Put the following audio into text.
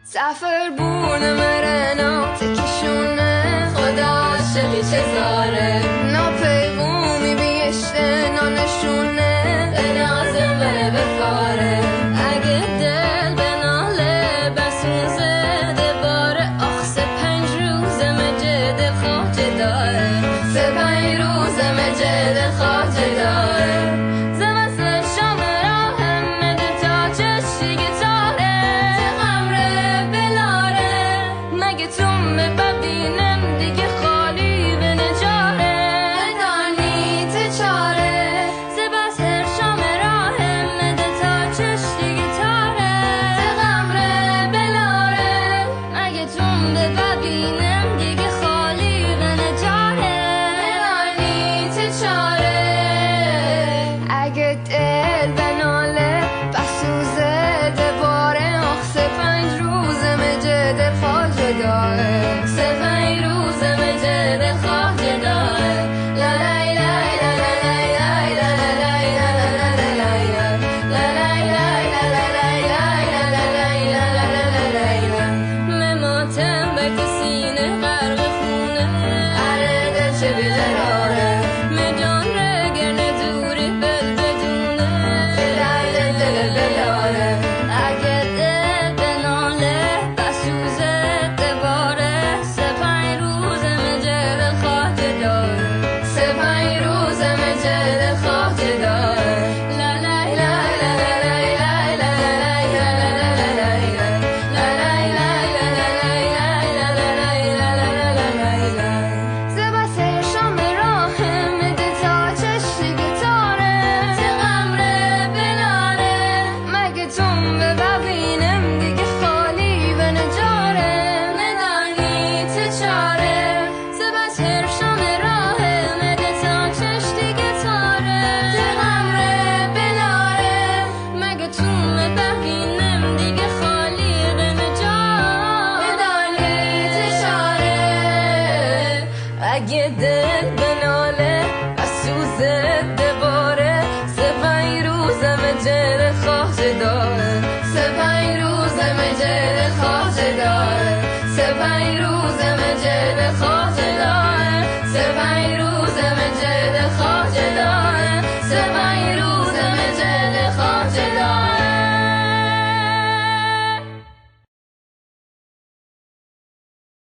سفر بونه مرنا تکشونه خدا عاشقی چه زاره ناپیغومی بیشته نانشونه به نازم بره بفاره اگه دل به ناله بسوزه دباره آخ 5 روزه مجه دل خواهد داره 5 روزه مجه دل خواهد داره اگه دل به ناله بسوزه